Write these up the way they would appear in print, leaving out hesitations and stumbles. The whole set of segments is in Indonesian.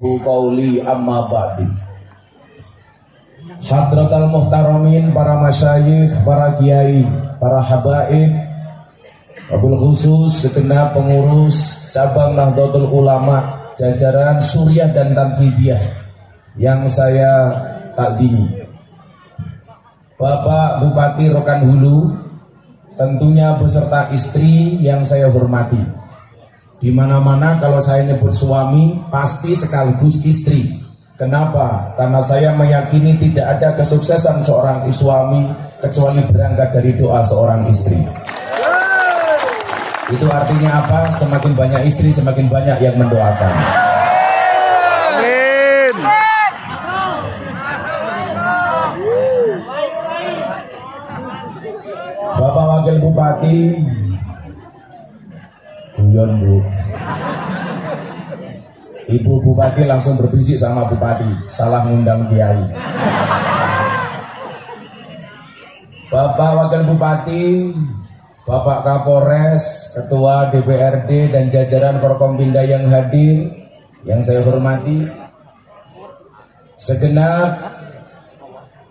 Qauli amma ba'di. Hadratal muhtaramin, para masyayikh, para kiai, para habaib, wabil khusus segenap pengurus cabang Nahdlatul Ulama jajaran Suriah dan Tanfidiyah yang saya takdimi, Bapak Bupati Rokan Hulu, tentunya beserta istri yang saya hormati. Di mana-mana kalau saya nyebut suami pasti sekaligus istri. Kenapa? Karena saya meyakini tidak ada kesuksesan seorang suami kecuali berangkat dari doa seorang istri. Itu artinya apa? Semakin banyak istri, semakin banyak yang mendoakan. Amin. Bapak Wakil Bupati, guyon Bu. Ibu Bupati langsung berbisik sama Bupati, salah ngundang kiai. Bapak Wakil Bupati, Bapak Kapolres, Ketua DPRD dan jajaran Forkompinda yang hadir, yang saya hormati, segenap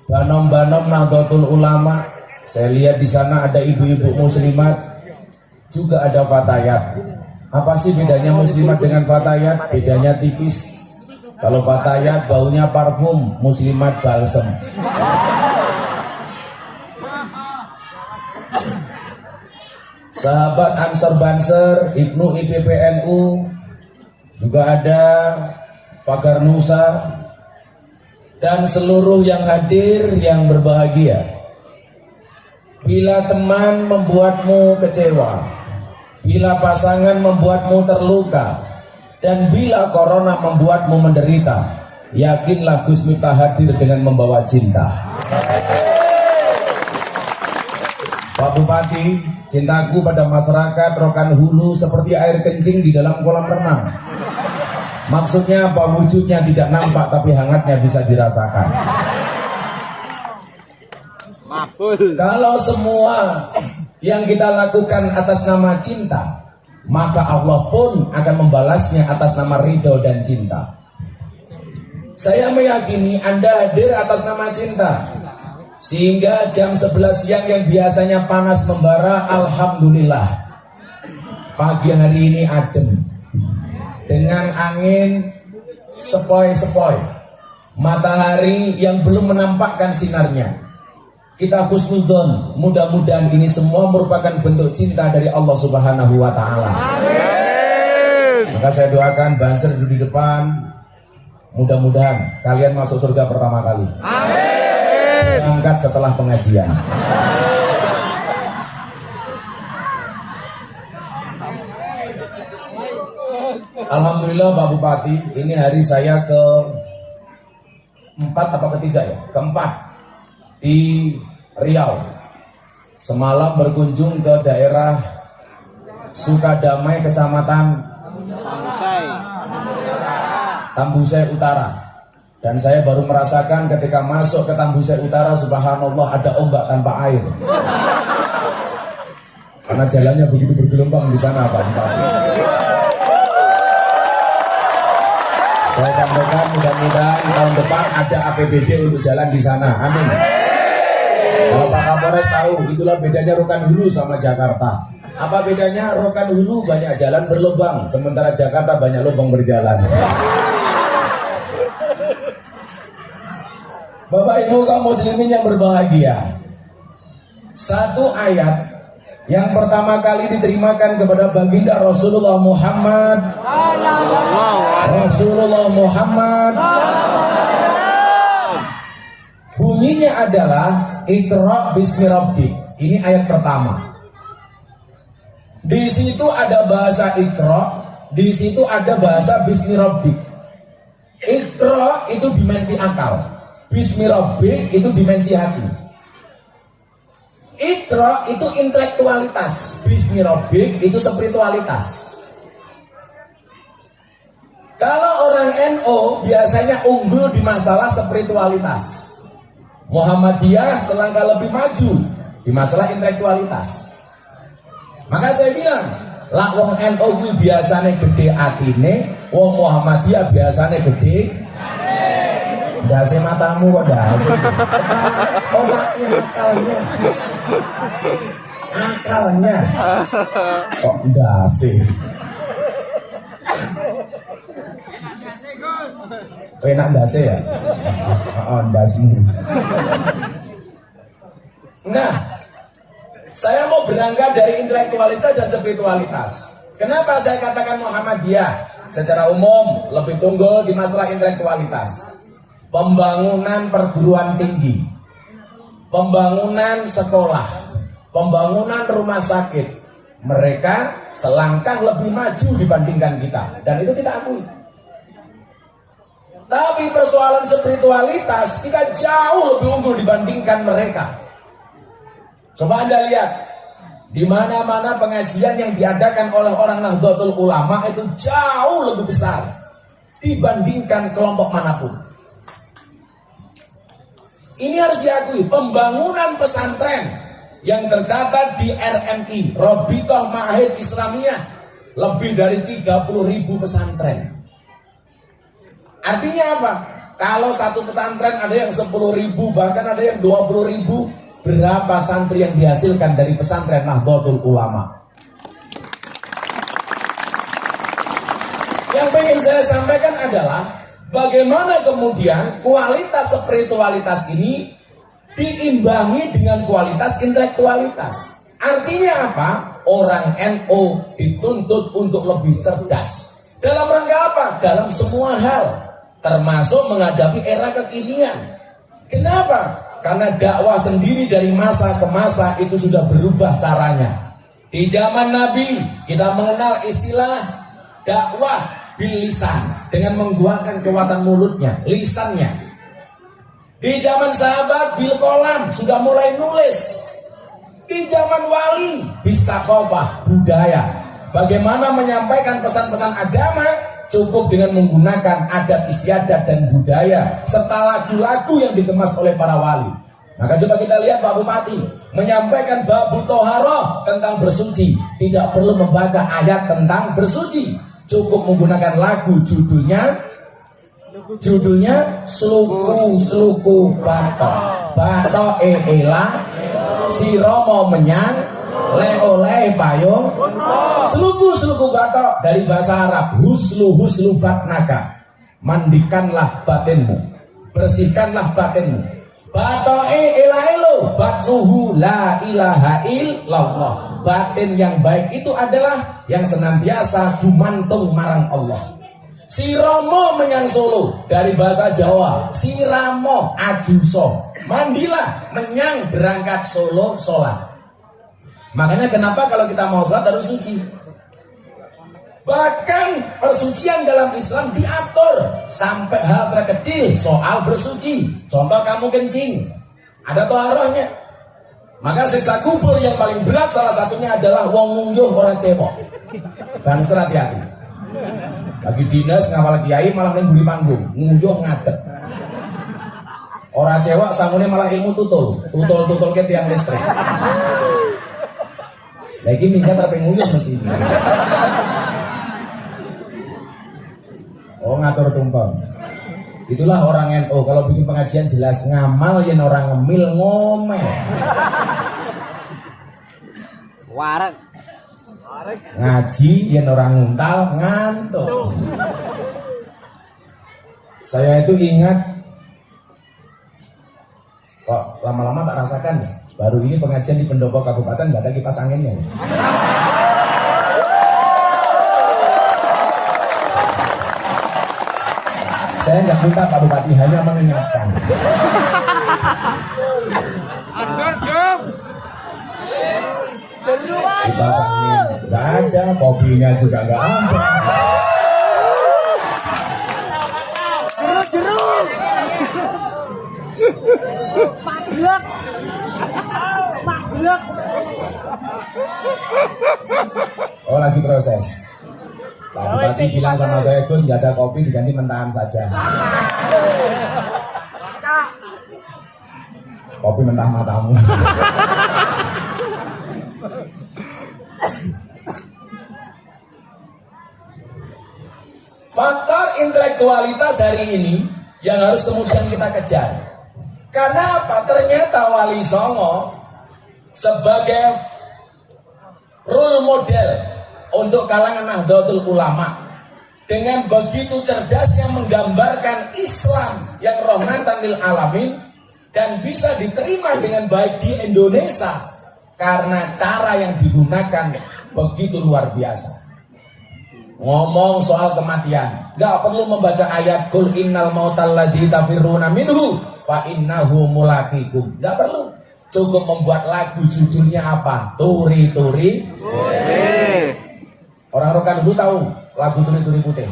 banom-banom Nahdlatul Ulama. Saya lihat di sana ada ibu-ibu muslimat, juga ada fatayat. Apa sih bedanya muslimat dengan fatayat? Bedanya tipis. Kalau fatayat baunya parfum, muslimat balsem. Sahabat Ansor Banser, Ibnu IPPNU, juga ada Pagar Nusa, dan seluruh yang hadir yang berbahagia. Bila teman membuatmu kecewa, bila pasangan membuatmu terluka, dan bila corona membuatmu menderita, yakinlah Gus Miftah hadir dengan membawa cinta. Pak Bupati, cintaku pada masyarakat Rokan Hulu seperti air kencing di dalam kolam renang. Maksudnya apa? Wujudnya tidak nampak tapi hangatnya bisa dirasakan. Kalau semua yang kita lakukan atas nama cinta, maka Allah pun akan membalasnya atas nama ridho dan cinta. Saya meyakini Anda hadir atas nama cinta, sehingga jam 11 siang yang biasanya panas membara, alhamdulillah pagi hari ini adem, dengan angin sepoi-sepoi, matahari yang belum menampakkan sinarnya. Kita husnudzon, mudah-mudahan ini semua merupakan bentuk cinta dari Allah Subhanahu wa Ta'ala. Amin. Maka saya doakan Banser di depan, mudah-mudahan kalian masuk surga pertama kali. Amin. Berangkat setelah pengajian. Alhamdulillah Pak Bupati, ini hari saya keempat apa ketiga ya? Keempat di Riau. Semalam berkunjung ke daerah Sukadamai, Kecamatan Tambusai Utara. Dan saya baru merasakan ketika masuk ke Tambusai Utara, subhanallah, ada ombak tanpa air. Karena jalannya begitu bergelombang di sana Pak Bupati. Saya sampaikan mudah-mudahan tahun depan ada APBD untuk jalan di sana. Amin. Kalau Pak Kapolres tahu, itulah bedanya Rokan Hulu sama Jakarta. Apa bedanya? Rokan Hulu banyak jalan berlubang, sementara Jakarta banyak lubang berjalan. Bapak Ibu kaum muslimin yang berbahagia, satu ayat yang pertama kali diterimakan kepada baginda Rasulullah Muhammad, bunyinya adalah Iqra bismi rabbik. Ini ayat pertama. Di situ ada bahasa Iqra, di situ ada bahasa bismi rabbik. Iqra itu dimensi akal, bismi rabbik itu dimensi hati. Iqra itu intelektualitas, bismi rabbik itu spiritualitas. Kalau orang NO biasanya unggul di masalah spiritualitas, Muhammadiyah selangkah lebih maju di masalah intelektualitas. Maka saya bilang, Lah wong NU kuwi biasane gede atine, wong Muhammadiyah biasane gede ndase matamu kok ndase. Otaknya akalnya kok ndase. Enak ndase ya? Oh, ndasmu. Nah, saya mau berangkat dari intelektualitas dan spiritualitas. Kenapa saya katakan Muhammadiyah? Secara umum lebih tunggul di masalah intelektualitas. Pembangunan perguruan tinggi, pembangunan sekolah, pembangunan rumah sakit, mereka selangkah lebih maju dibandingkan kita, dan itu kita akui. Tapi persoalan spiritualitas kita jauh lebih unggul dibandingkan mereka. Coba Anda lihat, di mana-mana pengajian yang diadakan oleh orang Nahdlatul Ulama itu jauh lebih besar dibandingkan kelompok manapun. Ini harus diakui, pembangunan pesantren yang tercatat di RMI, Robitoh Ma'ahid Islamiyah, lebih dari 30.000 pesantren. Artinya apa? Kalau satu pesantren ada yang 10.000, bahkan ada yang 20.000, berapa santri yang dihasilkan dari pesantren Nahdlatul Ulama? Yang pengen saya sampaikan adalah bagaimana kemudian kualitas spiritualitas ini diimbangi dengan kualitas intelektualitas. Artinya apa? Orang NU dituntut untuk lebih cerdas. Dalam rangka apa? Dalam semua hal, termasuk menghadapi era kekinian. Kenapa? Karena dakwah sendiri dari masa ke masa itu sudah berubah caranya. Di zaman Nabi kita mengenal istilah dakwah bil lisan, dengan menggunakan kekuatan mulutnya, lisannya. Di zaman sahabat bil kolam, sudah mulai nulis. Di zaman wali bisa kofah, budaya. Bagaimana menyampaikan pesan-pesan agama cukup dengan menggunakan adat istiadat dan budaya serta lagu-lagu yang dikemas oleh para wali. Maka coba kita lihat Pak Bupati menyampaikan bab toharoh tentang bersuci, tidak perlu membaca ayat tentang bersuci, cukup menggunakan lagu, judulnya Sluku Batok. Batok elah si Romo menyang le-oleh payung Sluku Batok, dari bahasa Arab huslu batnaka, mandikanlah batinmu, bersihkanlah batinmu. Batoe ilailo batnuhu la ilaha illallah. Batin yang baik itu adalah yang senantiasa gumantung marang Allah. Si Romo menyang Solo, dari bahasa Jawa si Ramo aduso, mandilah menyang berangkat Solo sholat. Makanya kenapa kalau kita mau sholat harus suci. Bahkan persucian dalam Islam diatur sampai hal terkecil soal bersuci. Contoh kamu kencing, ada toharohnya. Maka siksa kubur yang paling berat salah satunya adalah wong ngunjuh orang cebok. Dan hati-hati. Lagi dinas ngawal kiai malah nemburi panggung, ngunjuh ngadeg. Orang cewek sangune malah ilmu tutul ke tiang listrik. Lagi minta terpenguyuh mesti ini. Oh, ngatur tumpeng. Itulah orang NU. Kalau bikin pengajian jelas, ngamal yen orang ngemil ngomel. Wareg. Ngaji yen orang nguntal ngantuk. Saya itu ingat, kok lama-lama tak rasakan ya. Baru ini pengajian di pendopo kabupaten nggak ada kipas anginnya. Ya. Saya nggak minta Pak Bupati, hanya mengingatkan. Kipas angin nggak ada, kopinya juga nggak ada. Jeruk. Pak Jeruk. Oh, lagi proses. Pak Bupati bilang sama saya, Gus nggak ada kopi, diganti mentahan saja. Kopi mentah matamu. Faktor intelektualitas hari ini yang harus kemudian kita kejar. Karena apa? Ternyata Wali Songo sebagai role model untuk kalangan Nahdlatul Ulama dengan begitu cerdasnya menggambarkan Islam yang rahmatan lil alamin dan bisa diterima dengan baik di Indonesia karena cara yang digunakan begitu luar biasa. Ngomong soal kematian, nggak perlu membaca ayat kul innal mautal ladzi tafirruna minhu fa innahu mulaqikum. Nggak perlu. Cukup membuat lagu judulnya apa? Turi Turi Putih. Orang rokan dulu tahu lagu Turi Turi Putih.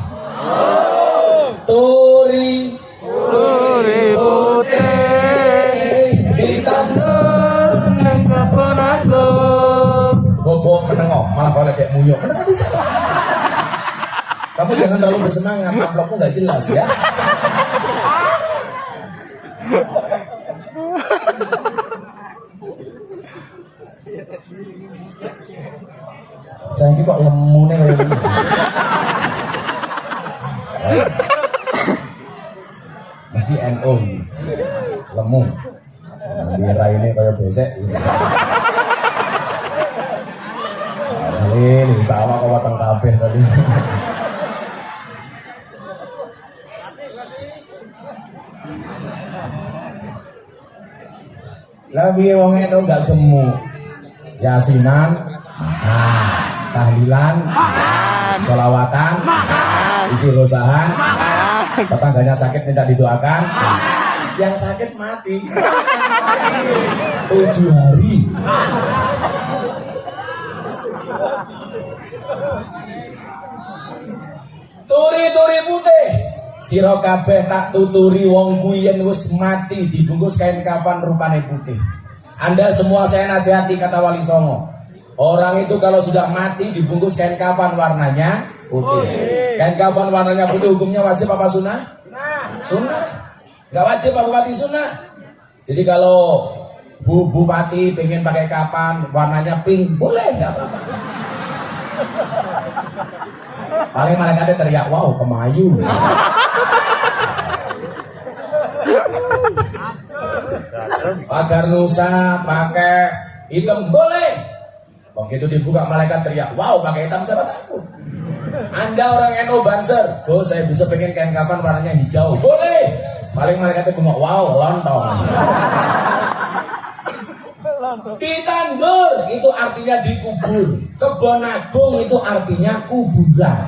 Turi Turi Putih ditandur nang kebon aku. Bobo menengok malah kalau dek muyok. Kenapa bisa? Kamu jangan terlalu bersemangat, amplopmu nggak jelas ya. Jangan kok lemune kayak gini. Mesti NO ini. Lemu. Bira ini kayak besek ini. Ini sama kau watang kabeh tadi. Lah piye wong eno gak gemuk. Yasinan, makan. Tahlilan, makan. Sholawatan, makan. Istighosahan, makan. Tetangganya sakit minta didoakan, makan. Yang sakit mati. 7 hari. Turi-turi putih. Sira kabeh tak tuturi wong kuwi yen wis mati dibungkus kain kafan rupane putih. Anda semua saya nasihati kata Wali Songo. Orang itu kalau sudah mati dibungkus kain kafan warnanya putih. Kain kafan warnanya putih hukumnya wajib apa sunnah? Sunnah. Enggak wajib apa bupati sunnah. Jadi kalau bupati pengen pakai kafan warnanya pink, boleh enggak apa-apa. Paling malaikatnya teriak, wow kemayu. Agar Nusa pakai hitam boleh. Begitu dibuka malaikat teriak, wow pakai hitam siapa takut. Anda orang NU Banser, oh saya bisa pengen kain kafan warnanya hijau, boleh. Paling malaikatnya bengok, wow lontong. Ditandur itu artinya dikubur. Kebon agung itu artinya kuburan.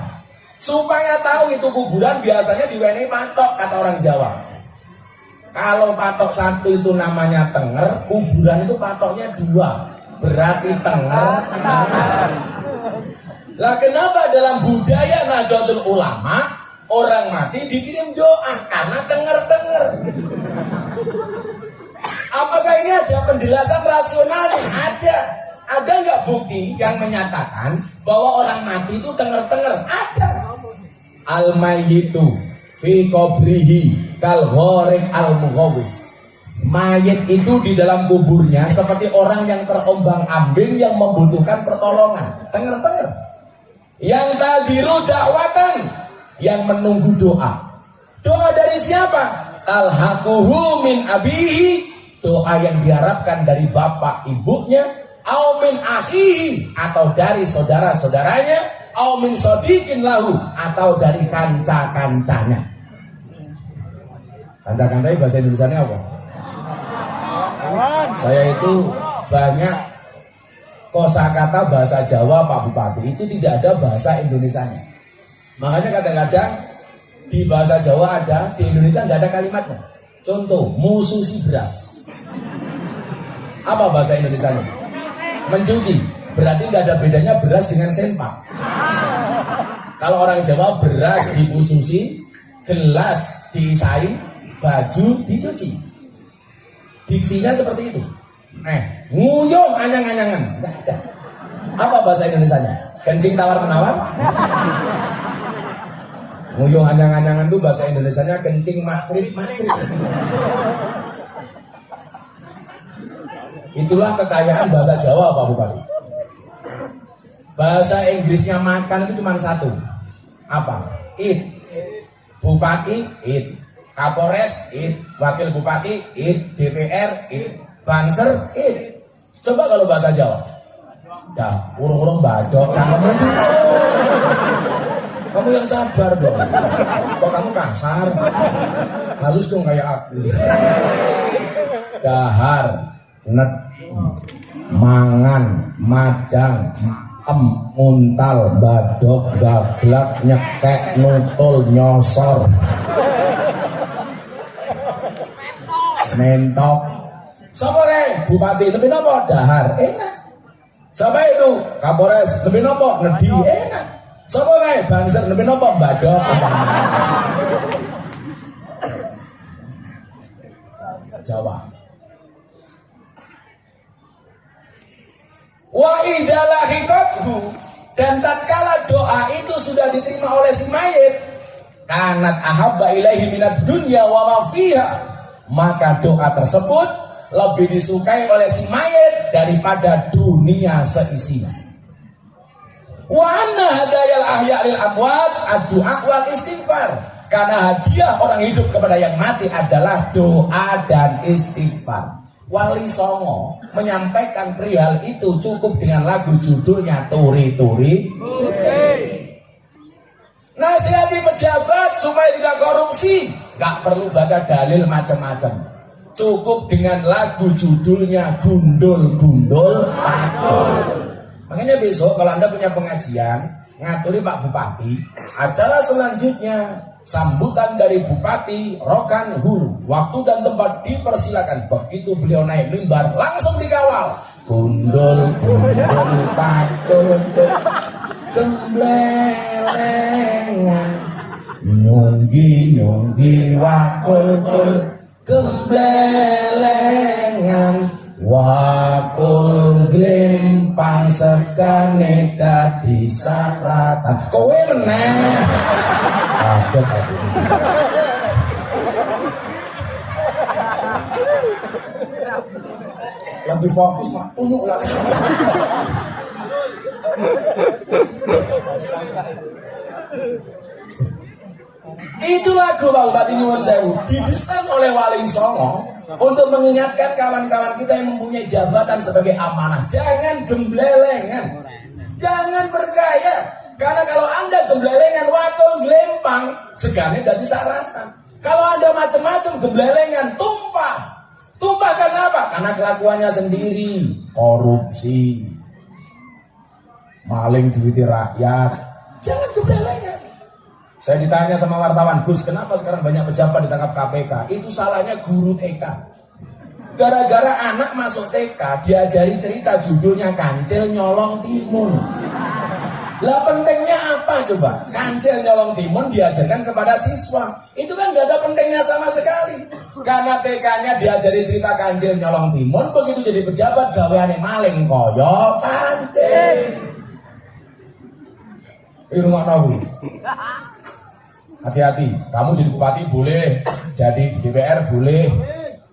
Supaya tahu itu kuburan biasanya diwenehi patok kata orang Jawa. Kalau patok satu itu namanya tenger, kuburan itu patoknya 2. Berarti tenger. Lah kenapa dalam budaya Nahdlatul Ulama orang mati dikirim doa karena tenger-tenger? Apakah ini ada penjelasan rasionalnya? Ada. Ada nggak bukti yang menyatakan bahwa orang mati itu tenger-tenger? Ada. Al-mayyitu fi qabrihi kal gharik al-mughawis. Mayit itu di dalam kuburnya seperti orang yang terombang-ambing yang membutuhkan pertolongan. Tenger-tenger. Yang tadiru dakwatan, yang menunggu doa. Doa dari siapa? Talhaquhu min abihi, doa yang diharapkan dari bapak ibunya, au min akhihi, atau dari saudara-saudaranya, au min sodikin lahu, atau dari kanca-kancanya. Kanca-kancanya bahasa Indonesianya apa? Saya itu banyak kosakata bahasa Jawa Pak Bupati, itu tidak ada bahasa Indonesianya. Makanya kadang-kadang di bahasa Jawa ada, di Indonesia nggak ada kalimatnya. Contoh, mususi beras. Apa bahasa Indonesianya? Mencuci. Berarti nggak ada bedanya beras dengan sempak. Kalau orang Jawa beras dimususi, gelas diisai, baju dicuci. Diksinya seperti itu. Nguyuh anyang-anyangan, nggak ada. Apa bahasa Indonesianya? Kencing tawar-menawar. Nguyuh anyang-anyangan itu bahasa Indonesianya kencing makrib-makrib. Itulah kekayaan bahasa Jawa Pak Bupati. Bahasa Inggrisnya makan itu cuma satu. Apa? Eat. Bupati id, Kapolres id, Wakil Bupati id, DPR id, Banser id. Coba kalau bahasa Jawa. Dah, urung-urung badok, cangkemmu gitu. Kamu yang sabar dong. Kok kamu kasar? Halus dong kayak aku. Dahar, net, mangan, madang, muntal, badok, gaglak, nyekek, nutul, nyosor, mentok. Siapa Bupati lebih nopo? Dahar, enak. Siapa itu? Kapolres lebih nopo? Ngedi, enak. Siapa Banser lebih nopo? Badok. Jawa. Wa idalah hikathu, dan tatkala doa itu sudah diterima oleh si mayit, kanat ahabba ilaihi minad dunya wa ma fiha, maka doa tersebut lebih disukai oleh si mayit daripada dunia seisinya. Wa anna hadayal ahya lil amwat ad-du'a wal istighfar, karena hadiah orang hidup kepada yang mati adalah doa dan istighfar. Wali Songo menyampaikan perihal itu cukup dengan lagu judulnya Turi Turi. Nasihati pejabat supaya tidak korupsi, gak perlu baca dalil macam-macam. Cukup dengan lagu judulnya Gundul Gundul Pacul. Makanya besok kalau Anda punya pengajian, ngaturi Pak Bupati, acara selanjutnya sambutan dari Bupati Rokan Hulu. Waktu dan tempat dipersilakan. Begitu beliau naik mimbar langsung dikawal. Gundul gundul pacul gemblelengan, nyunggi nyunggi wakul kul gemblelengan, wakul glimpang sekane dadi saratan. Kowe meneh kaget aku. Lagi fokus mah unuk lah. Itu lagu Pak Bupati Nyuwun Sewu didesain oleh Wali Songo untuk mengingatkan kawan-kawan kita yang mempunyai jabatan sebagai amanah. Jangan gemblelengan, jangan bergaya. Karena kalau Anda gemblelengan, wakil gelempang, segane dadi saratan. Kalau Anda macam-macam gemblelengan, tumpah. Tumpah karena apa? Karena kelakuannya sendiri. Korupsi, maling duit rakyat. Jangan gemblelengan. Saya ditanya sama wartawan, Gus, kenapa sekarang banyak pejabat ditangkap KPK? Itu salahnya guru TK. Gara-gara anak masuk TK diajari cerita judulnya Kancil Nyolong Timun. Lah pentingnya apa coba? Kancil nyolong timun diajarkan kepada siswa. Itu kan gak ada pentingnya sama sekali. Karena TK-nya diajari cerita kancil nyolong timun, begitu jadi pejabat gaweane maling koyo kancil. Irungan tahu. Hati-hati, kamu jadi bupati boleh, jadi DPR boleh,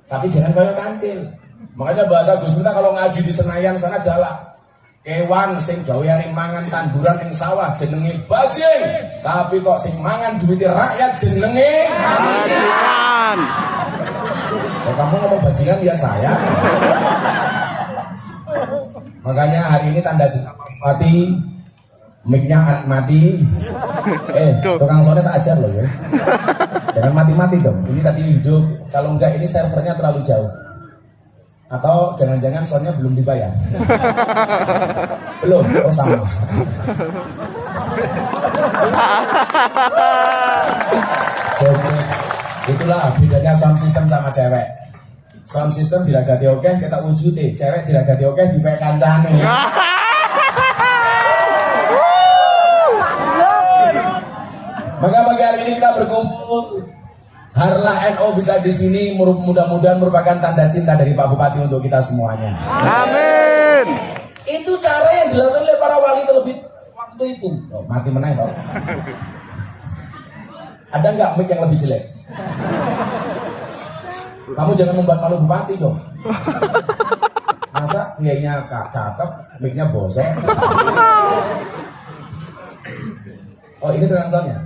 tapi jangan koyo kancil. Makanya bahasa Gus Miftah kalau ngaji di Senayan sana galak. Kewan sing gaweane mangan tanduran ning sawah jenenge bajing, tapi kok sing mangan duit rakyat jenenge bajingan. Kalau kamu ngomong bajingan ya saya. Makanya hari ini tanda mati, mic-nya mati. Tukang sore tak ajar loh ya. Jangan mati-mati dong. Ini tadi hidup. Kalau enggak ini servernya terlalu jauh. Atau jangan-jangan soundnya belum dibayar. Belum, oh sama. Cek. Itulah bedanya sound system sama cewek. Sound system diragati oke, kita wujudi. Cewek diragati oke, dipek kancane. Maka pagi hari ini kita berkumpul. Harlah NO bisa di sini, mudah-mudahan merupakan tanda cinta dari Pak Bupati untuk kita semuanya. Amin. Itu cara yang dilakukan oleh para wali terlebih waktu itu. Oh, mati meneh toh. Ada nggak mic yang lebih jelek? Kamu jangan membuat malu Bupati dong. Masa kayaknya cakep, mic-nya bosok. Oh ini tukang soundnya.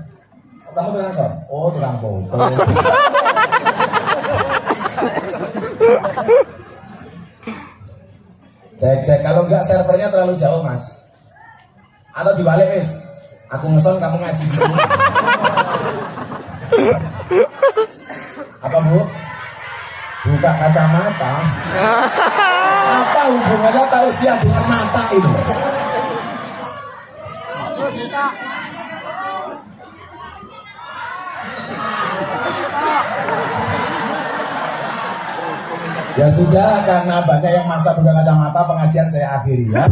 Kamu tukang sound? Oh, tukang foto. Cek, kalau enggak servernya terlalu jauh, Mas. Atau dibalik, Wis. Aku ngeson, kamu ngaji di sini. Apa, Bu? Buka kacamata. Apa hubungannya tausiah dengan mata itu? Ya sudah, karena banyak yang maksa buka kacamata, pengajian saya akhiri ya.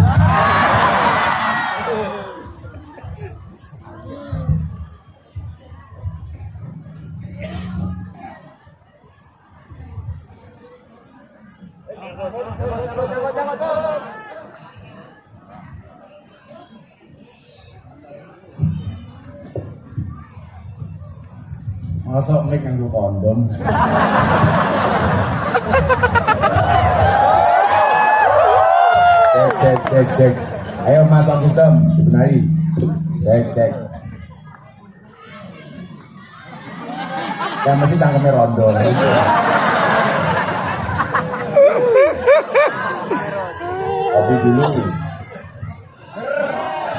Masuk mic nganggo kondom. Cek. Ayo masang sistem, dibenahi. Cek. Yang mesti cangkemnya rondo. Kopi dulu.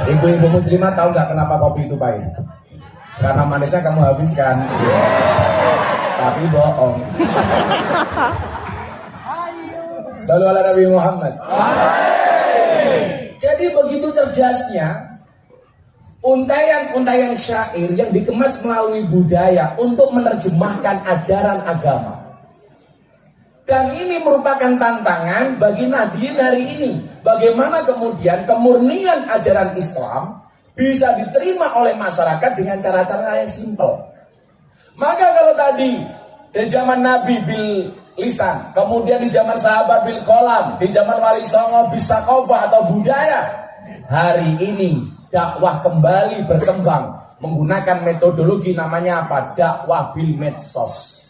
Ibu-ibu muslimah tahu nggak kenapa kopi itu pahit? Karena manisnya kamu habiskan. Tapi bohong. Shallu ala Nabi Muhammad. Jadi begitu cerdasnya untayan-untayan syair yang dikemas melalui budaya untuk menerjemahkan ajaran agama. Dan ini merupakan tantangan bagi Nahdien hari ini. Bagaimana kemudian kemurnian ajaran Islam bisa diterima oleh masyarakat dengan cara-cara yang simpel. Maka kalau tadi di zaman Nabi bil lisan, kemudian di zaman sahabat bil kolam, di zaman Wali Songo bisa kofah atau budaya, hari ini dakwah kembali berkembang menggunakan metodologi namanya apa? Dakwah bil medsos.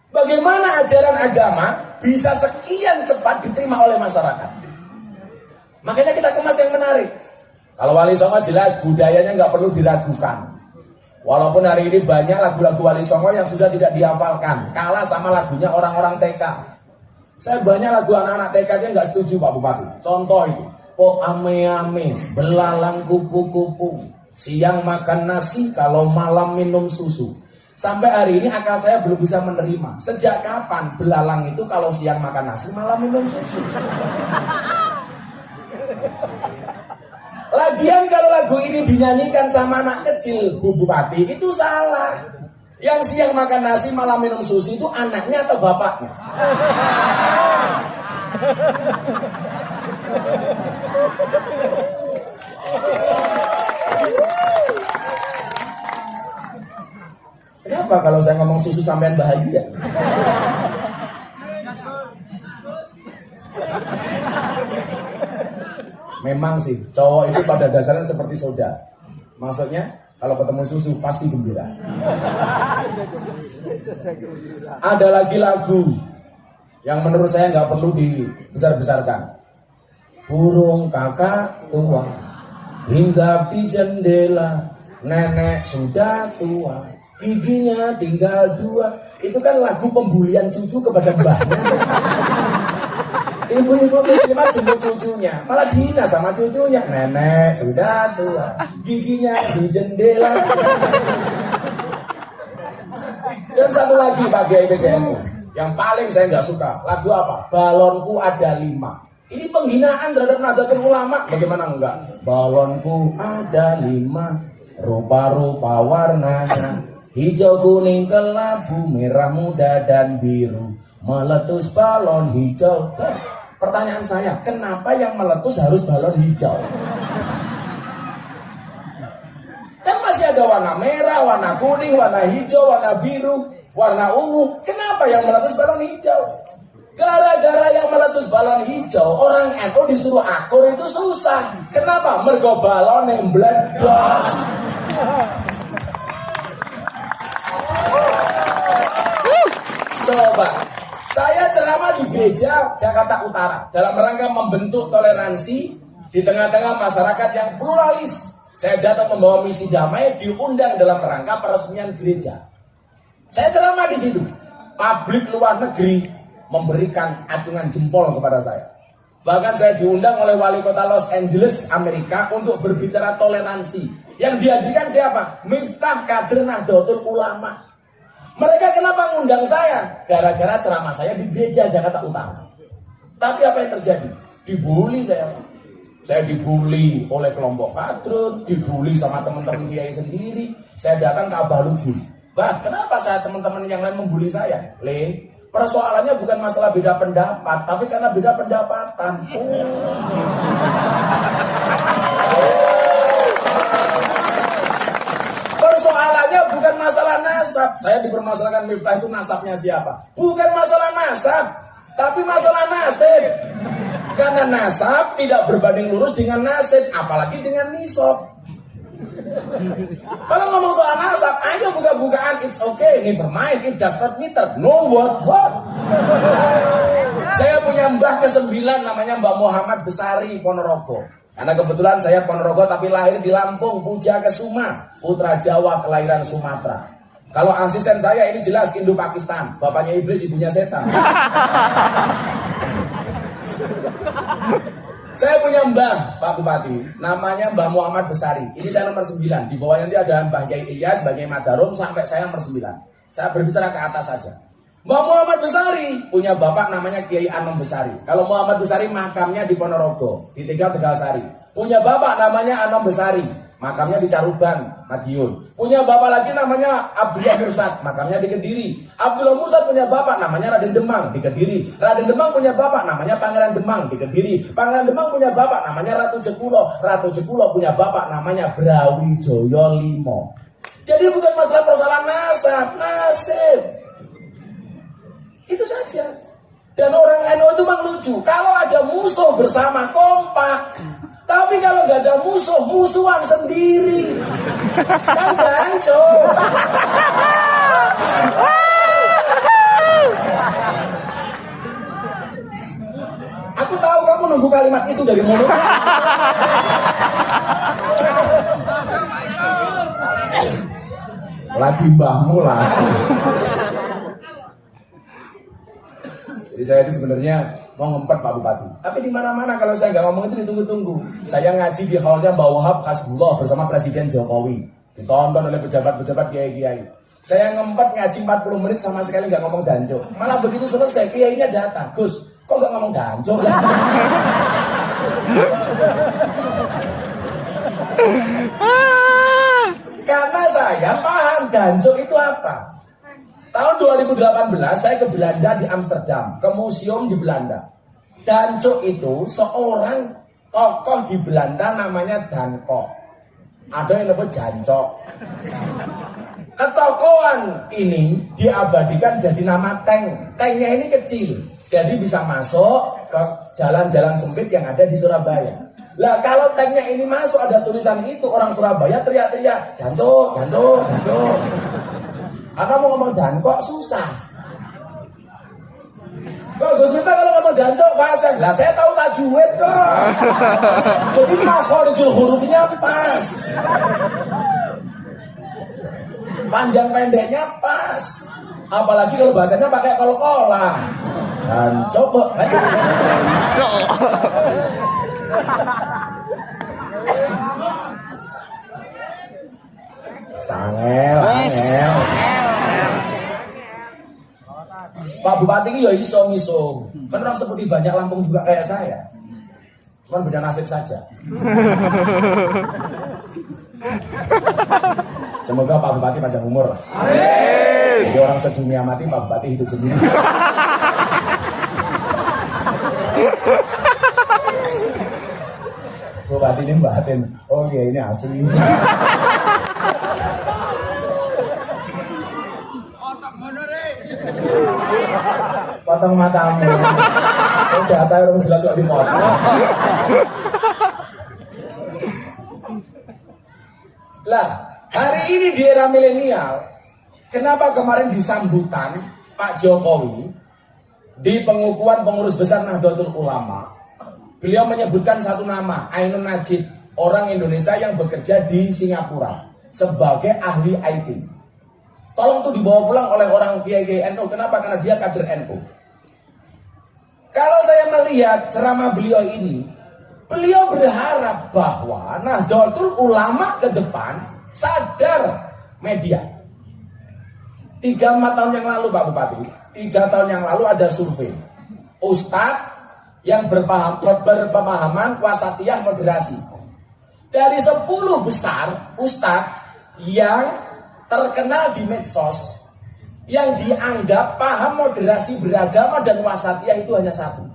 Bagaimana ajaran agama bisa sekian cepat diterima oleh masyarakat? Makanya kita kemas yang menarik. Kalau Wali Songo jelas budayanya nggak perlu diragukan. Walaupun hari ini banyak lagu-lagu Wali Songo yang sudah tidak dihafalkan, kalah sama lagunya orang-orang TK. Saya banyak lagu anak-anak TK yang nggak setuju, Pak Bupati. Contoh itu, po ame-ame, belalang kupu-kupu, siang makan nasi, kalau malam minum susu. Sampai hari ini akal saya belum bisa menerima. Sejak kapan belalang itu kalau siang makan nasi, malam minum susu? Lagian kalau lagu ini dinyanyikan sama anak kecil, Bu Bupati, itu salah. Yang siang makan nasi malam minum susu itu anaknya atau bapaknya? Kenapa kalau saya ngomong susu sampean bahagia? Memang sih, cowok itu pada dasarnya seperti soda. Maksudnya, kalau ketemu susu pasti gembira. Ada lagi lagu yang menurut saya nggak perlu dibesar-besarkan. Burung kakak tua hinggap di jendela, nenek sudah tua, giginya tinggal 2. Itu kan lagu pembulian cucu kepada mbahnya. Ibu-ibu muslimah jemput cucunya, malah dihina sama cucunya. Nenek sudah tua, giginya di jendela. Dan satu lagi Pak Kiai PJMU, yang paling saya nggak suka, lagu apa? Balonku ada 5. Ini penghinaan terhadap Nahdlatul Ulama. Bagaimana enggak? Balonku ada 5, rupa-rupa warnanya, hijau, kuning, kelabu, merah muda dan biru, meletus balon hijau. Pertanyaan saya, kenapa yang meletus harus balon hijau? Kan masih ada warna merah, warna kuning, warna hijau, warna biru, warna ungu. Kenapa yang meletus balon hijau? Gara-gara yang meletus balon hijau, orang NU disuruh akur itu susah. Kenapa? Mergo balon yang meledos. Coba, saya ceramah di gereja Jakarta Utara dalam rangka membentuk toleransi di tengah-tengah masyarakat yang pluralis. Saya datang membawa misi damai, diundang dalam rangka peresmian gereja. Saya ceramah di situ. Publik luar negeri memberikan acungan jempol kepada saya. Bahkan saya diundang oleh wali kota Los Angeles, Amerika untuk berbicara toleransi. Yang dihadirkan siapa? Miftah kader Nahdlatul Ulama. Mereka kenapa ngundang saya? Gara-gara ceramah saya di gereja Jakarta Utara. Tapi apa yang terjadi? Dibully saya. Saya dibully oleh kelompok kadrun, dibully sama teman-teman kiai sendiri. Saya datang ke Abah Lutfi. Bah, kenapa saya teman-teman yang lain membuli saya? Persoalannya bukan masalah beda pendapat, tapi karena beda pendapatan. Persoalannya bukan masalah nasab. Saya dipermasalahkan Miftah itu nasabnya siapa? Bukan masalah nasab, tapi masalah nasib. Karena nasab tidak berbanding lurus dengan nasib, apalagi dengan nisab. Kalau ngomong soal nasab, ayo buka-bukaan, it's okay, never mind, it does not matter. No what? Saya punya mbah ke-9 namanya Mbah Muhammad Besari Ponorogo. Karena kebetulan saya Ponorogo tapi lahir di Lampung, Puja Kesuma, putra Jawa kelahiran Sumatera. Kalau asisten saya ini jelas Indo-Pakistan, bapaknya iblis, ibunya setan. Saya punya mbah, Pak Bupati, namanya Mbah Muhammad Besari. Ini saya nomor 9. Di bawah nanti ada Mbah Yai Ilyas, Mbah Yai Madarum, sampai saya nomor 9. Saya berbicara ke atas saja. Mbah Muhammad Besari punya bapak namanya Kiai Anom Besari. Kalau Muhammad Besari makamnya di Ponorogo, di Tegal-Sari. Punya bapak namanya Anom Besari, makamnya di Caruban, Madiun. Punya bapak lagi namanya Abdullah Mursad, makamnya di Kediri. Abdullah Mursad punya bapak namanya Raden Demang di Kediri. Raden Demang punya bapak namanya Pangeran Demang di Kediri. Pangeran Demang punya bapak namanya Ratu Jekulo. Ratu Jekulo punya bapak namanya Brawijaya Limo. Jadi bukan masalah persoalan nasib. Itu saja. Dan orang NU itu memang lucu. Kalau ada musuh bersama kompak. Tapi kalau nggak ada musuh, musuhan sendiri. Kan ganco. Aku tahu kamu nunggu kalimat itu dari mulut. Lagi mbahmu lagi. Jadi saya itu sebenarnya mau ngempet Pak Bupati. Tapi di mana-mana kalau saya nggak ngomong itu ditunggu-tunggu. Saya ngaji di hallnya Mbak Wahab Hasbullah bersama Presiden Jokowi. Ditonton oleh pejabat-pejabat kiai-kiai. Saya ngempet ngaji 40 menit sama sekali nggak ngomong danco. Malah begitu selesai kiainya datang. Gus, kok nggak ngomong danco? Karena saya paham danco itu apa. Tahun 2018 saya ke Belanda di Amsterdam, ke museum di Belanda. Danco itu seorang tokoh di Belanda namanya Danko. Ada yang disebut Jancok. Ketokohan ini diabadikan jadi nama tank. Tanknya ini kecil, jadi bisa masuk ke jalan-jalan sempit yang ada di Surabaya. Lah kalau tanknya ini masuk ada tulisan itu, orang Surabaya teriak-teriak, Jancok, Jancok, Jancok. Karena mau ngomong Danko susah. Kok Gus Miftah kalau ngomong Dancok fasih? Lah saya tahu tajwid kok. Jadi makhorijul hurufnya pas. Panjang pendeknya pas. Apalagi kalau bacanya pakai kol-kolah. Dancok kok. Sangel, angel. Pak Bupati ini ya iso-miso. Kan orang seperti banyak Lampung juga kayak saya. Cuman beda nasib saja. Semoga Pak Bupati panjang umur lah. Jadi orang sedunia mati, Pak Bupati hidup sendiri. Bupati ini batin. Oh iya ini asli. Potong matamu. Kau jahat orang jelas kok dipotong. Lah, hari ini di era milenial, kenapa kemarin di sambutan Pak Jokowi di pengukuhan pengurus besar Nahdlatul Ulama, beliau menyebutkan satu nama, Ainun Najib, orang Indonesia yang bekerja di Singapura sebagai ahli IT. Tolong tuh dibawa pulang oleh orang kiai NU. Kenapa? Karena dia kader NU. Kalau saya melihat ceramah beliau ini, beliau berharap bahwa Nahdlatul Ulama ke depan sadar media. 3-4 tahun yang lalu Pak Bupati, 3 tahun yang lalu ada survei Ustadz yang berpemahaman wasatiyah moderasi. Dari 10 besar Ustadz yang terkenal di medsos, yang dianggap paham moderasi beragama dan wasatiyah itu hanya 1,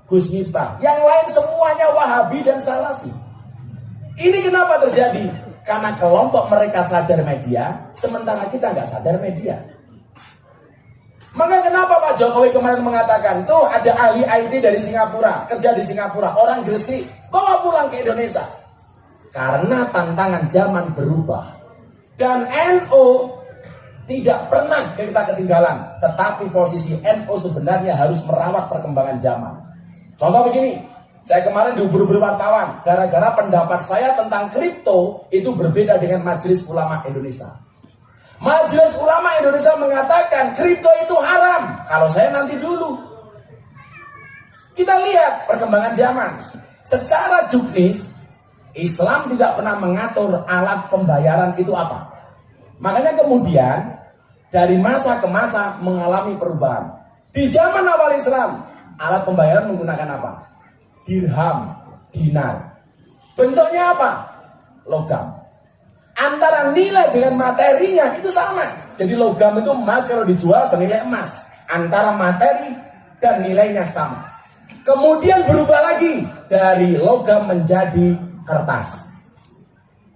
Gus Miftah. Yang lain semuanya Wahabi dan Salafi. Ini kenapa terjadi? Karena kelompok mereka sadar media, sementara kita nggak sadar media. Maka kenapa Pak Jokowi kemarin mengatakan, tuh ada ahli IT dari Singapura, kerja di Singapura, orang Gresik, bawa pulang ke Indonesia. Karena tantangan zaman berubah. Dan NU tidak pernah kita ketinggalan, tetapi posisi NU sebenarnya harus merawat perkembangan zaman. Contoh begini, saya kemarin dihubungi wartawan gara-gara pendapat saya tentang kripto itu berbeda dengan Majelis Ulama Indonesia. Majelis Ulama Indonesia mengatakan kripto itu haram. Kalau saya nanti dulu. Kita lihat perkembangan zaman. Secara juknis, Islam tidak pernah mengatur alat pembayaran itu apa. Makanya kemudian dari masa ke masa mengalami perubahan. Di zaman awal Islam, alat pembayaran menggunakan apa? Dirham, dinar. Bentuknya apa? Logam. Antara nilai dengan materinya itu sama. Jadi logam itu emas, kalau dijual senilai emas. Antara materi dan nilainya sama. Kemudian berubah lagi dari logam menjadi kertas,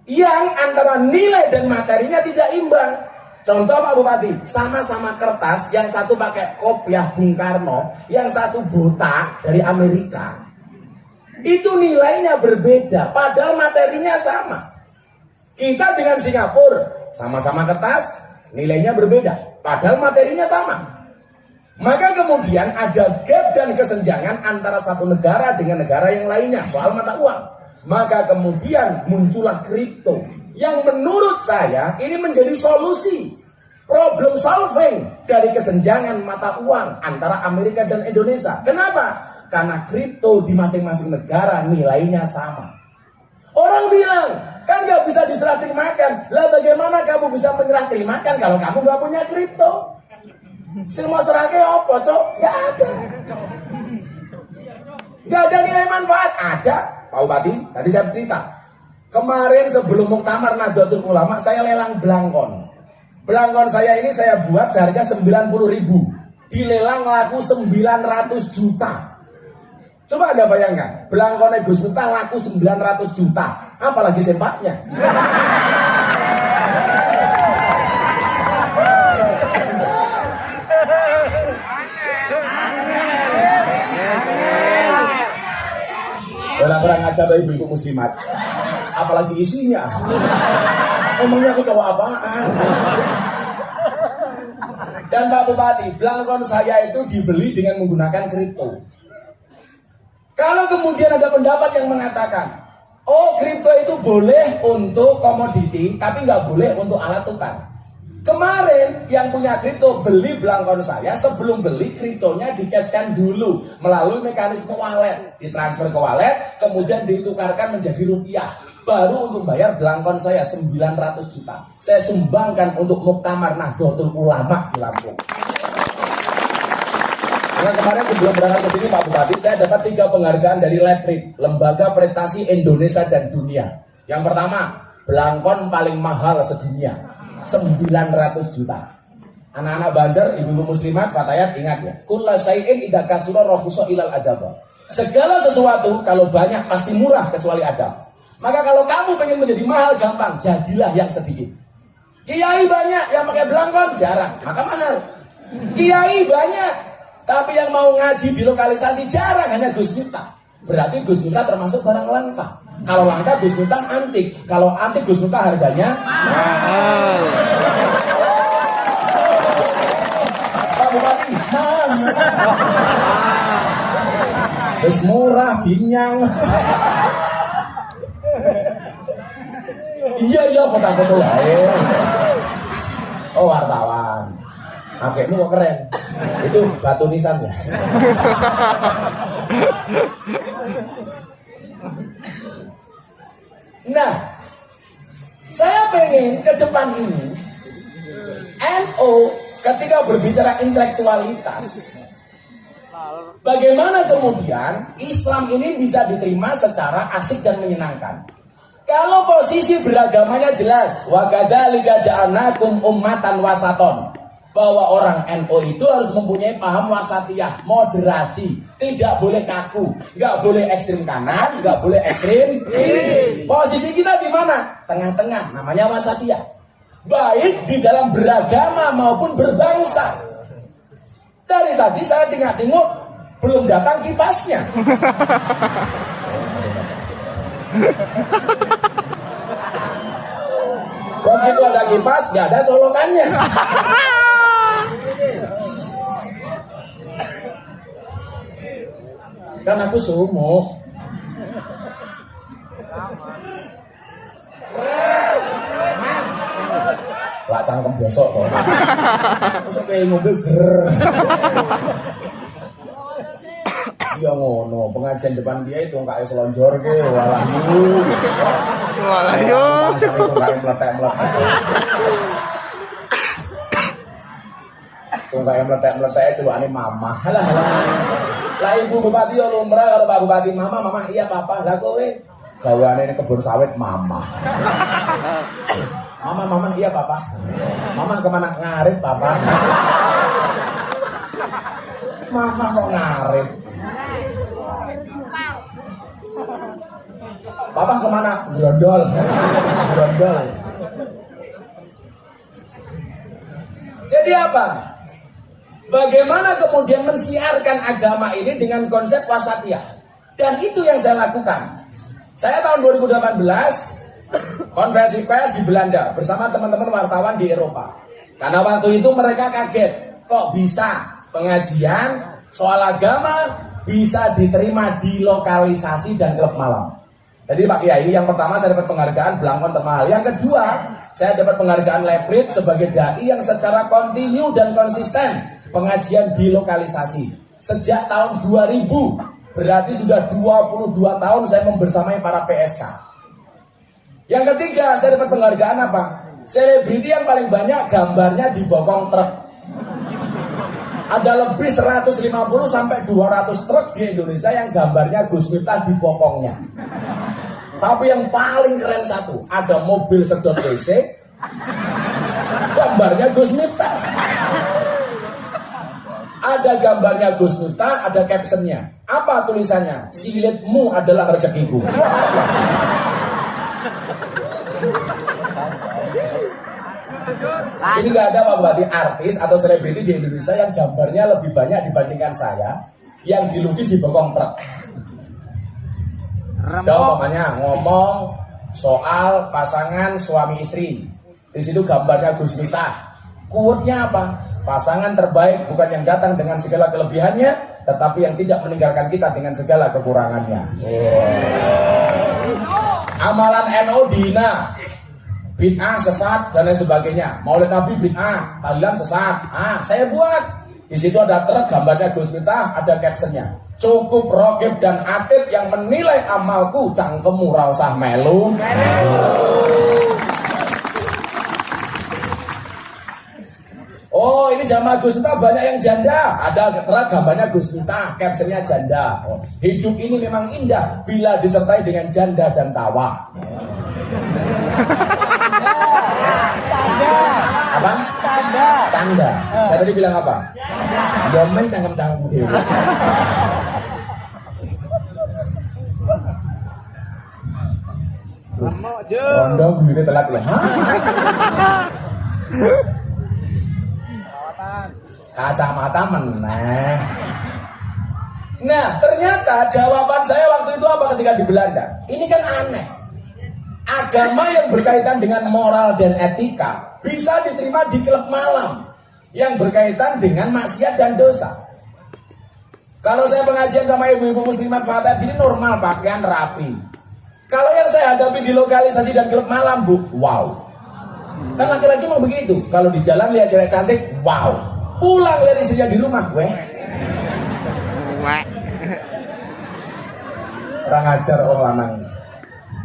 yang antara nilai dan materinya tidak imbang. Contoh Pak Bupati, sama-sama kertas, yang satu pakai kopiah Bung Karno, yang satu botak dari Amerika. Itu nilainya berbeda, padahal materinya sama. Kita dengan Singapura, sama-sama kertas, nilainya berbeda, padahal materinya sama. Maka kemudian ada gap dan kesenjangan antara satu negara dengan negara yang lainnya soal mata uang. Maka kemudian muncullah kripto yang menurut saya ini menjadi solusi problem solving dari kesenjangan mata uang antara Amerika dan Indonesia. Kenapa? Karena kripto di masing-masing negara nilainya sama. Orang bilang, kan gak bisa diserah terimakan. Lah bagaimana kamu bisa menyerah terimakan kalau kamu gak punya kripto? Semua serahnya apa, Cok? Gak ada. Gak ada nilai manfaat. Ada, Pak Bupati, tadi saya cerita. Kemarin sebelum Muktamar Nahdlatul Ulama, saya lelang belangkon. Belangkon saya ini saya buat seharga 90.000. Dilelang laku 900 juta. Coba Anda bayangkan, belangkonnya Gus Miftah laku 900 juta. Apalagi sempaknya. Orang-orang ngajar ibu-ibu muslimat. Apalagi isinya. Emangnya aku cowok apaan? Dan Pak Bupati, belangkon saya itu dibeli dengan menggunakan kripto. Kalau kemudian ada pendapat yang mengatakan, oh kripto itu boleh untuk komoditi, tapi nggak boleh untuk alat tukar. Kemarin yang punya kripto beli belangkon saya, sebelum beli kriptonya dikasihkan dulu melalui mekanisme wallet, ditransfer ke wallet, kemudian ditukarkan menjadi rupiah. Baru untuk bayar belangkon saya 900 juta. Saya sumbangkan untuk Muktamar Nahdlatul Ulama di Lampung. Nah, kemarin sebelum berangkat ke sini Pak Bupati, saya dapat 3 penghargaan dari LEPRID, Lembaga Prestasi Indonesia dan Dunia. Yang pertama, belangkon paling mahal sedunia, 900 juta. Anak-anak Banjar, ibu-ibu muslimat, fatayat ingat ya. Kulla syai'in idza kasura rahusa ilal adab. Segala sesuatu kalau banyak pasti murah kecuali adab. Maka kalau kamu pengen menjadi mahal gampang, jadilah yang sedikit. Kiai banyak yang pakai belangkon jarang, maka mahal. Kiai banyak, tapi yang mau ngaji di lokalisasi jarang, hanya Gus Miftah. Berarti Gus Miftah termasuk barang langka. Kalau langka Gus Miftah antik, kalau antik Gus Miftah harganya mahal. Pak Bupati, mahal. Terus murah, ginyang. Iya foto-foto lain. Oh wartawan. Akekmu kok keren. Itu batu nisan ya. Nah, saya pengen ke depan ini NU ketika berbicara intelektualitas, bagaimana kemudian Islam ini bisa diterima secara asik dan menyenangkan. Kalau posisi beragamanya jelas, wa kadzalika ja'alnakum ummatan wasaton, bahwa orang NU itu harus mempunyai paham wasatiyah, moderasi, tidak boleh kaku, nggak boleh ekstrim kanan, nggak boleh ekstrim kiri. Posisi kita di mana? Tengah-tengah, namanya wasatiyah. Baik di dalam beragama maupun berbangsa. Dari tadi saya tengok belum datang kipasnya. Begitu ada kipas, nggak ada colokannya. Kan aku sumo. Lah cangkem bosok kok. Terus kayak ngombe ger. Iya ngono, pengajian depan dia itu kayak selonjor ke, walah yuk. Walah yuk. Itu kayak meletek-meletek. Itu kayak meletek-meletek celukane mama. Halah. Lah ibu bupati yo lumrah karo Pak Bupati, mama iya papa. Lah kowe gaweane ning kebun sawit mama. Mama iya papa. Mama kemana ngarit papa? Mama kok ngarit? Papa kemana? Grondol. Jadi apa? Bagaimana kemudian mensiarkan agama ini dengan konsep wasatiyah? Dan itu yang saya lakukan. Saya tahun 2018 konferensi pers di Belanda bersama teman-teman wartawan di Eropa. Karena waktu itu mereka kaget, kok bisa pengajian soal agama bisa diterima di lokalisasi dan klub malam. Jadi Pak Kiai, yang pertama saya dapat penghargaan Blangkon termahal. Yang kedua, saya dapat penghargaan Leprit sebagai dai yang secara kontinu dan konsisten pengajian di lokalisasi. Sejak tahun 2000, berarti sudah 22 tahun saya membersamai para PSK. Yang ketiga, saya dapat penghargaan apa? Selebriti yang paling banyak gambarnya di bokong truk. Ada lebih 150 sampai 200 truk di Indonesia yang gambarnya Gus Miftah di bokongnya. Tapi yang paling keren satu, ada mobil sedot WC, gambarnya Gus Miftah. Ada gambarnya Gus Miftah, ada captionnya. Apa tulisannya? Silitmu adalah rezekiku. Jadi nggak ada Pak Bupati artis atau selebriti di Indonesia yang gambarnya lebih banyak dibandingkan saya yang dilukis di bokong truk. Ada umpamanya ngomong soal pasangan suami istri, di situ gambarnya Gus Miftah. Quote-nya apa? Pasangan terbaik bukan yang datang dengan segala kelebihannya, tetapi yang tidak meninggalkan kita dengan segala kekurangannya. Amalan NU dihina, bid'ah, sesat dan lain sebagainya. Maulid Nabi bid'ah, tahlilan sesat. Saya buat. Di situ ada truk gambarnya Gus Miftah, ada captionnya. Cukup Rokib dan Atib yang menilai amalku, cangkemmu ra usah melu. Oh, ini jamaah Gus Miftah banyak yang janda. Ada truk gambarnya Gus Miftah, captionnya janda. Hidup ini memang indah bila disertai dengan janda dan tawa. Apa? Canda. Saya tadi bilang apa? Yomen cangkem-cangkem dewe. Rondo gue telat loh. Kacamata meneh. Nah, ternyata jawaban saya waktu itu apa ketika di Belanda? Ini kan aneh. Agama yang berkaitan dengan moral dan etika bisa diterima di klub malam yang berkaitan dengan maksiat dan dosa. Kalau saya pengajian sama ibu-ibu muslimat Fatah, ini normal, pakaian rapi, Kalau yang saya hadapi di lokalisasi dan klub malam, Bu, wow. Kan laki-laki mau begitu. Kalau di jalan lihat cewek cantik, wow. Pulang lihat istrinya di rumah, weh. Kurang ajar orang lanang.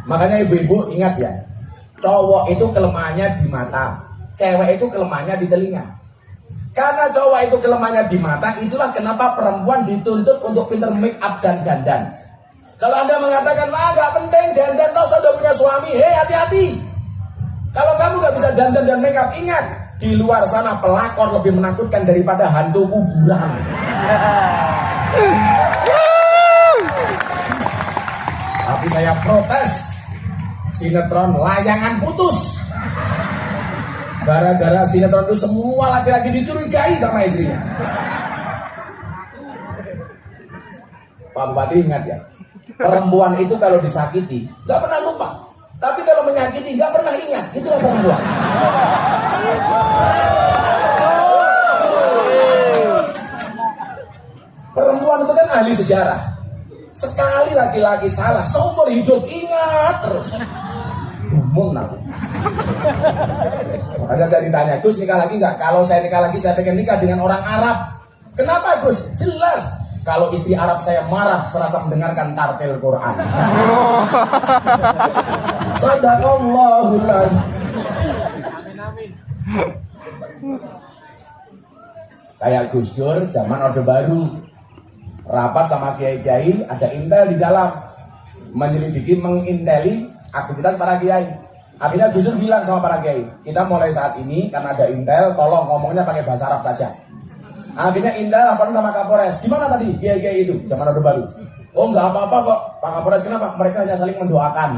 Makanya ibu-ibu ingat ya, cowok itu kelemahannya di mata, cewek itu kelemahannya di telinga. Karena cowok itu kelemahannya di mata, itulah kenapa perempuan dituntut untuk pinter make up dan dandan. Kalau Anda mengatakan, wah gak penting dandan, toh saya udah punya suami, hati-hati. Kalau kamu gak bisa dandan dan make up, ingat, di luar sana pelakor lebih menakutkan daripada hantu kuburan. Tapi saya protes, sinetron layangan putus. Gara-gara sinetron itu semua laki-laki dicurigai sama istrinya. Pak Bupati ingat ya, perempuan itu kalau disakiti gak pernah lupa, tapi kalau menyakiti gak pernah ingat. Itulah perempuan. Perempuan itu kan ahli sejarah. Sekali laki-laki salah, seumur hidup ingat terus. Gumun aku. Ada saya ditanya, Gus nikah lagi nggak? Kalau saya nikah lagi, saya pengen nikah dengan orang Arab. Kenapa Gus? Jelas. Kalau istri Arab saya marah serasa mendengarkan tartil Quran. Sadaqallahul adzim. Kayak Gus Dur zaman Orde Baru. Rapat sama kiai-kiai, ada intel di dalam, menyelidiki, menginteli aktivitas para kiai. Akhirnya Gus Dur bilang sama para kiai, kita mulai saat ini karena ada intel, tolong ngomongnya pakai bahasa Arab saja. Akhirnya intel laporan sama Kapolres, gimana tadi kiai-kiai itu zaman Orde Baru? Oh nggak apa-apa kok, Pak Kapolres, kenapa? Mereka hanya saling mendoakan.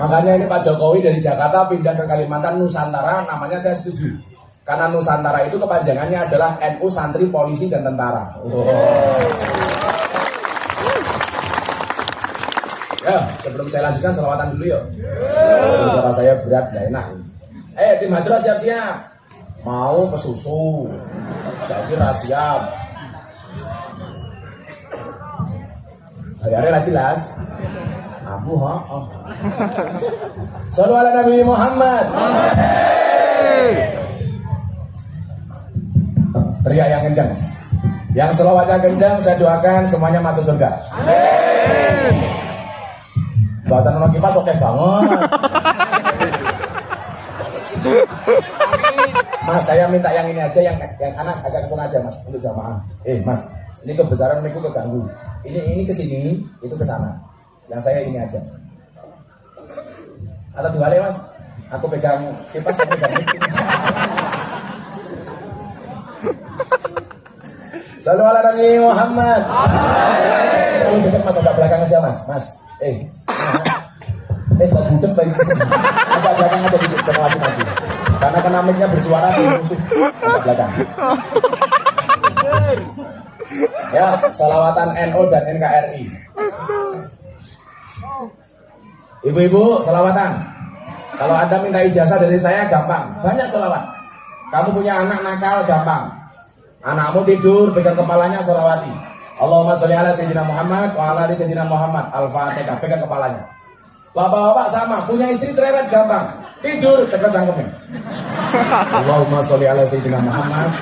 Makanya ini Pak Jokowi dari Jakarta pindah ke Kalimantan Nusantara, namanya saya setuju. Karena Nusantara itu kepanjangannya adalah NU, santri, polisi, dan tentara. Ya, sebelum saya lanjutkan selawatan dulu yuk. Suara saya berat, gak enak. Tim Hadra siap-siap. Mau ke susu. Saya kira siap. Bayarnya jelas. Abu Sallu ala Nabi Muhammad. Teriak yang kencang. Yang selawatnya kencang, saya doakan semuanya masuk surga. Amin. Bahasa Nona Kipas oke banget. Mas, saya minta yang ini aja, yang anak agak kesana aja Mas, untuk jamaah. Mas, ini kebesaran miku keganggu. Ini kesini, itu kesana. Yang saya ini aja. Atau dua Mas, aku pegang kipas, kamu pegang mic sini. Sallu ala Nabi Muhammad. Kalau dekat Mas, agak belakang aja Mas. Kok bucek tadi. Agak belakang aja dikit, jangan maju-maju. Karena kena mic-nya bersuara ke musuh. Agak belakang. Ya, salawatan NU dan NKRI. Ibu-ibu, salawatan. Kalau Anda minta ijazah dari saya, gampang. Banyak salawat. Kamu punya anak nakal, gampang. Anakmu tidur, pegang kepalanya, salawati. Allahumma sholli ala Sayyidina Muhammad wa ala ali Sayyidina Muhammad. Al-Fatihah, pegang kepalanya. Bapak-bapak sama, punya istri cerewet, gampang. Tidur, cekat cangkemnya. Allahumma sholli ala Sayyidina Muhammad.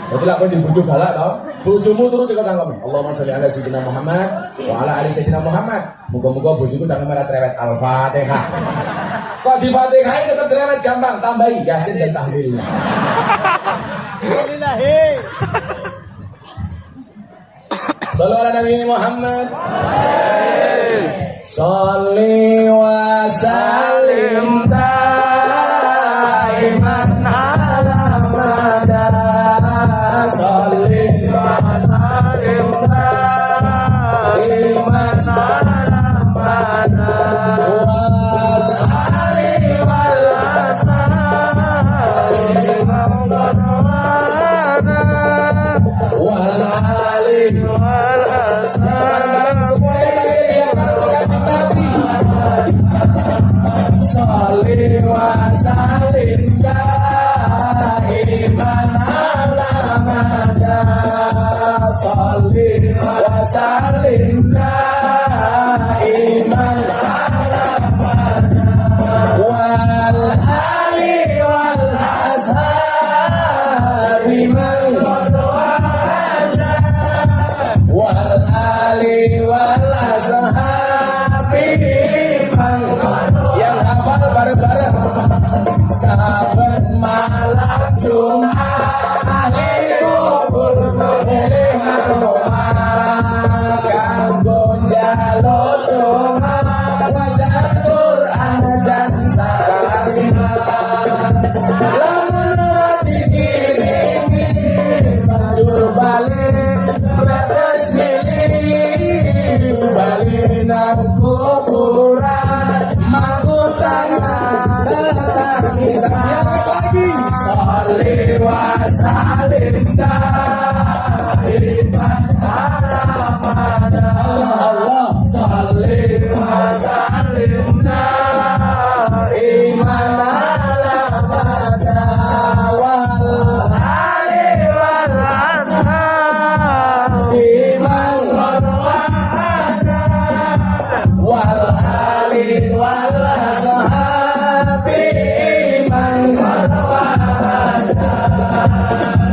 Berarti lah kau dibujuk galak tau. Bojomu turun cekat cangkemnya. Allahumma sholli ala Sayyidina Muhammad wa ala ali Sayyidina Muhammad. Moga-moga bojoku cangkemnya cerewet. Al-Fatihah. Kok di Fatihah tetap cerewet, gampang. Tambahi Yasin dan tahlilnya. Sallu ala Nabi Muhammad. Sholli wa sallim daiman ala madar. Sholli wa sallim daiman ala madar. Wal ali wal ashabi wal ali wal ashabi. Semuanya dari dia kan Nabi. Salli salin daiman wal ali wal ashabi man wal ali wal ashabi man yang hafal bareng-bareng saben malam Jumat ahli kubur mulih naroma kanggo njaluk donga waca Quran jan sakali lamun ora dikirimi banjur balik betes milih balik nang kuburan mangku tangan tangis yang lagi salih wa salim daiman Allah salih wa salim daiman wal ali wal ashabi man wal ali wal ashabi man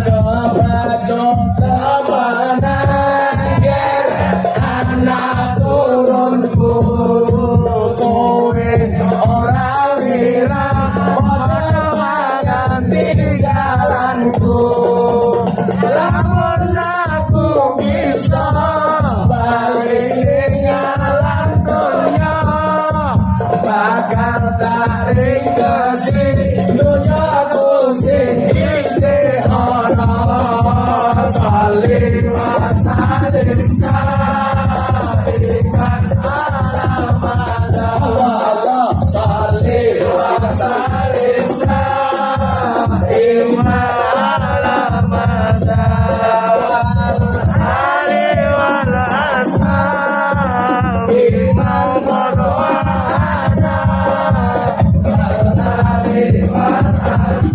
kebacot temenan anak turunku kowe ora wira ora ganti jalanku lamun aku bisa balik ngalang dunya bakal tarik kesini dunya Gusti isih ana salih wa salim daiman Allah salih wa salim daiman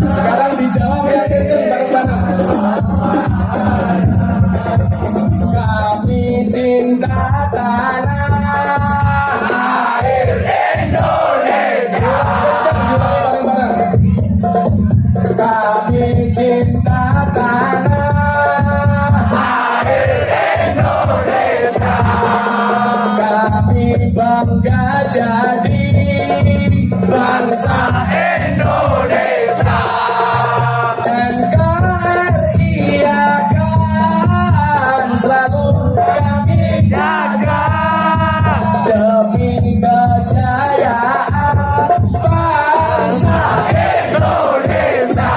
sekarang dijawab ya kenceng bareng-bareng kami cinta tanah air Indonesia kenceng bilangnya bareng-bareng kami cinta tanah air Indonesia kami bangga jadi bangsa Indonesia NKRI akan selalu kami jaga demi kejayaan bangsa Indonesia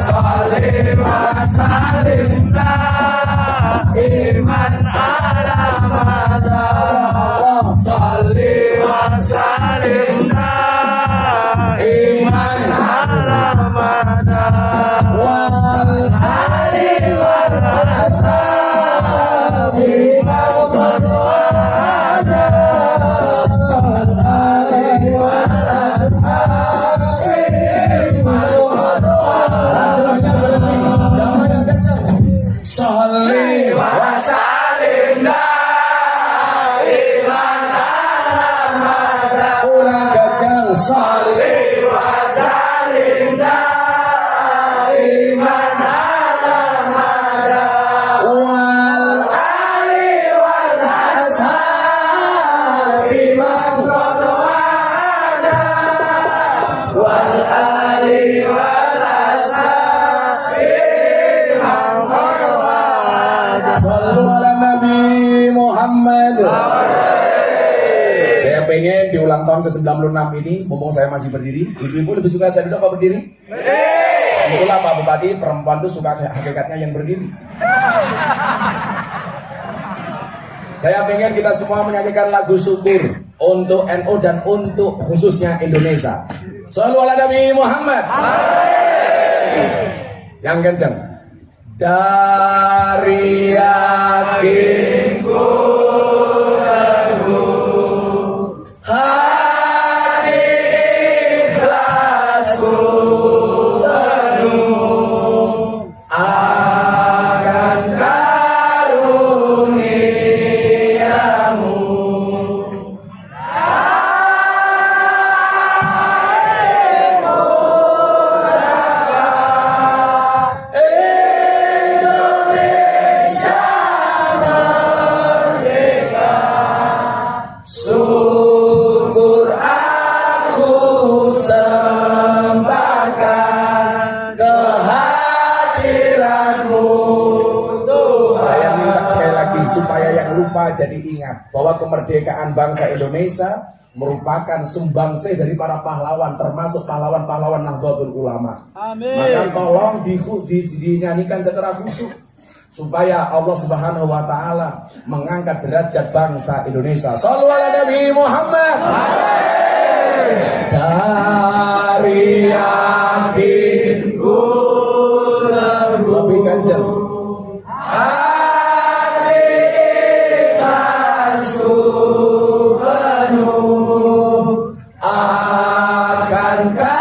salih wa salim daiman Allah salih wa salim daiman wal ali wal ashabi man wal ali wal ashabi man aduhnya berhenti jangan yang kencang salih wa salim daiman orang kencang salih wa salim daiman wal ali wal ashabi man wal ali wal ashabi man sallu ala Nabi Muhammad. Saya pengen di ulang tahun ke-96 ini, mumpung saya masih berdiri, ibu-ibu lebih suka saya duduk apa berdiri? Itulah Pak Bupati, perempuan itu suka hakikatnya yang berdiri. Saya pengen kita semua menyanyikan lagu syukur untuk NU dan untuk khususnya Indonesia. Shallu ala Nabi Muhammad. Yang kencang. Dari yakinku hati ikhlasku penuh akan karunia lupa, jadi ingat bahwa kemerdekaan bangsa Indonesia merupakan sumbangsih dari para pahlawan, termasuk pahlawan-pahlawan Nahdlatul Ulama. Amin. Maka tolong dinyanyikan secara khusyuk supaya Allah Subhanahu wa taala mengangkat derajat bangsa Indonesia. Shallu ala Nabi Muhammad. Dari yakinku lebih kencang. Akan karuniamu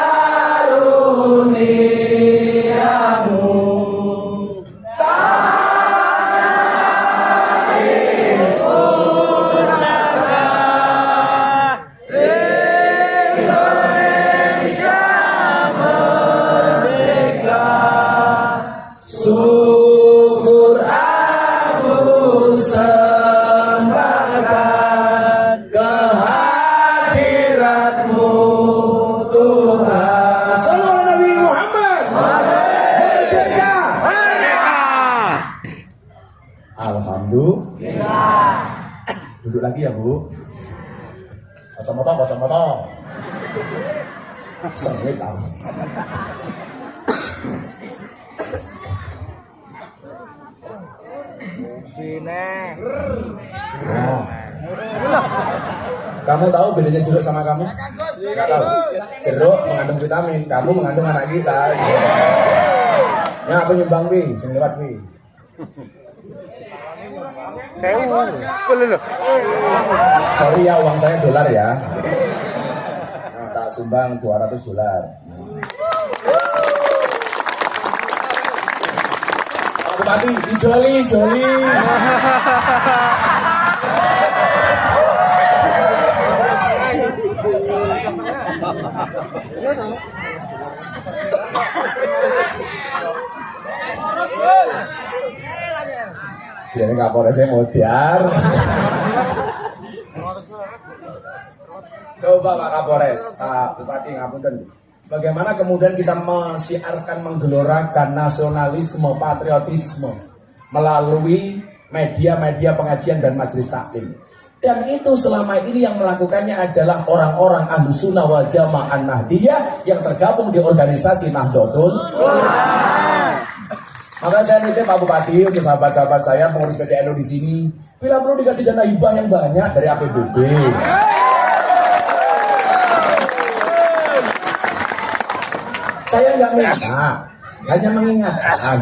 syukur aku sembahkan kehadiratmu Tuhan. Sallallahu Nabi Muhammad. Merdeka. Alhamdulillah. Duduk lagi ya Bu. Kacamata. Sengit aku. Nah. Kamu tahu bedanya jeruk sama kamu? Enggak tahu. Jeruk mengandung vitamin, kamu mengandung anak kita. Ya aku nyumbang wi, sing lewat wi. Sorry ya, uang saya dolar ya. Nah, tak sumbang $200. Pak Bupati, dijoli. Jadi Kapolresnya modiar. Coba Pak Kapolres, Pak Bupati ngapunten. Bagaimana kemudian kita mensiarkan, menggelorakan nasionalisme, patriotisme melalui media-media pengajian dan majelis taklim. Dan itu selama ini yang melakukannya adalah orang-orang Ahlus Sunnah wal Jamaah Nahdiyah yang tergabung di organisasi Nahdlatul Ulama. Maka saya nitip Pak Bupati untuk sahabat-sahabat saya pengurus PCNU di sini, bila perlu dikasih dana hibah yang banyak dari APBD. Saya nggak minta, hanya mengingatkan.